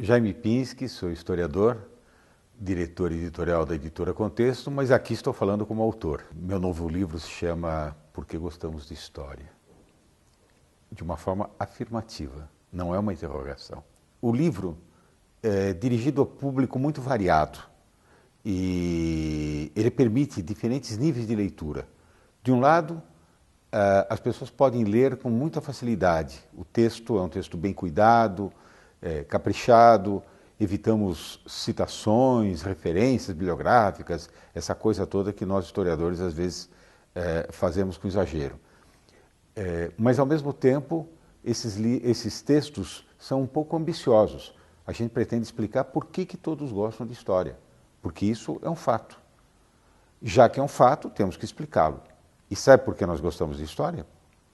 Jaime Pinsky, sou historiador, diretor editorial da Editora Contexto, mas aqui estou falando como autor. Meu novo livro se chama Por que Gostamos de História? De uma forma afirmativa, não é uma interrogação. O livro é dirigido a público muito variado e ele permite diferentes níveis de leitura. De um lado, as pessoas podem ler com muita facilidade. O texto é um texto bem cuidado, caprichado, evitamos citações, referências bibliográficas, essa coisa toda que nós historiadores às vezes fazemos com exagero. Mas ao mesmo tempo, esses textos são um pouco ambiciosos. A gente pretende explicar por que todos gostam de história, porque isso é um fato. Já que é um fato, temos que explicá-lo. E sabe por que nós gostamos de história?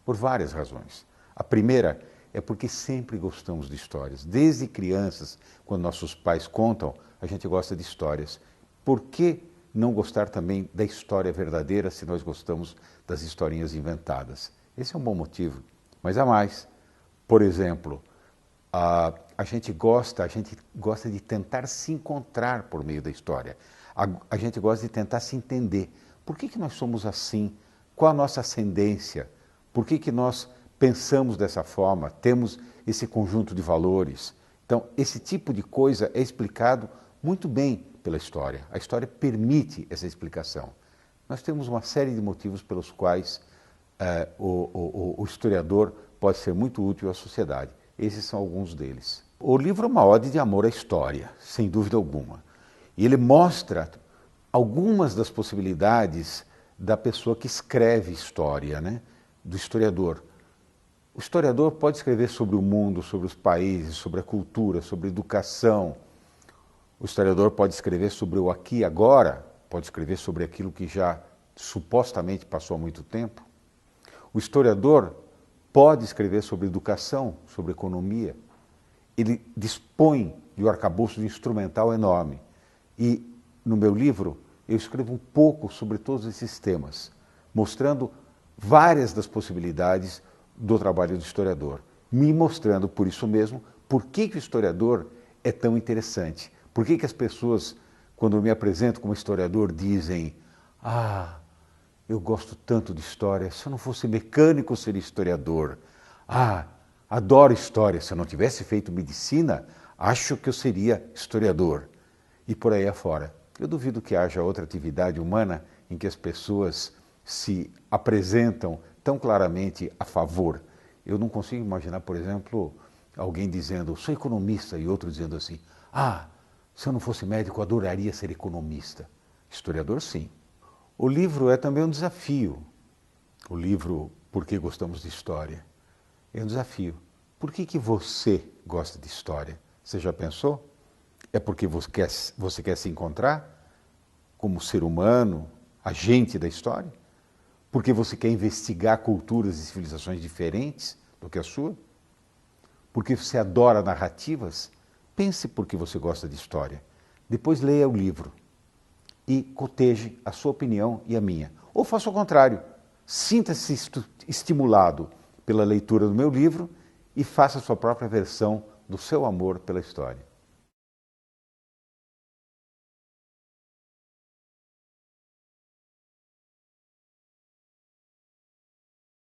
Por várias razões. A primeira é porque sempre gostamos de histórias. Desde crianças, quando nossos pais contam, a gente gosta de histórias. Por que não gostar também da história verdadeira se nós gostamos das historinhas inventadas? Esse é um bom motivo. Mas há mais. Por exemplo, a gente gosta de tentar se encontrar por meio da história. A gente gosta de tentar se entender. Por que nós somos assim? Qual a nossa ascendência? Por que nós pensamos dessa forma? Temos esse conjunto de valores? Então, esse tipo de coisa é explicado muito bem pela história. A história permite essa explicação. Nós temos uma série de motivos pelos quais o historiador pode ser muito útil à sociedade. Esses são alguns deles. O livro é uma ode de amor à história, sem dúvida alguma. E ele mostra algumas das possibilidades da pessoa que escreve história, né? Do historiador. O historiador pode escrever sobre o mundo, sobre os países, sobre a cultura, sobre a educação. O historiador pode escrever sobre o aqui e agora, pode escrever sobre aquilo que já supostamente passou há muito tempo. O historiador pode escrever sobre educação, sobre economia. Ele dispõe de um arcabouço instrumental enorme. E no meu livro eu escrevo um pouco sobre todos esses temas, mostrando várias das possibilidades do trabalho do historiador, me mostrando por isso mesmo por que o historiador é tão interessante. Por que as pessoas, quando eu me apresento como historiador, dizem: "Ah, eu gosto tanto de história, se eu não fosse mecânico, eu seria historiador. Ah, adoro história, se eu não tivesse feito medicina, acho que eu seria historiador." E por aí afora. Eu duvido que haja outra atividade humana em que as pessoas se apresentam tão claramente a favor. Eu não consigo imaginar, por exemplo, alguém dizendo: "Sou economista", e outro dizendo assim: "Ah, se eu não fosse médico, eu adoraria ser economista." Historiador, sim. O livro é também um desafio. O livro Por que Gostamos de História é um desafio. Por que você gosta de história? Você já pensou? É porque você quer se encontrar como ser humano, agente da história? Porque você quer investigar culturas e civilizações diferentes do que a sua? Porque você adora narrativas? Pense por que você gosta de história. Depois leia o livro e coteje a sua opinião e a minha. Ou faça o contrário. Sinta-se estimulado pela leitura do meu livro e faça a sua própria versão do seu amor pela história.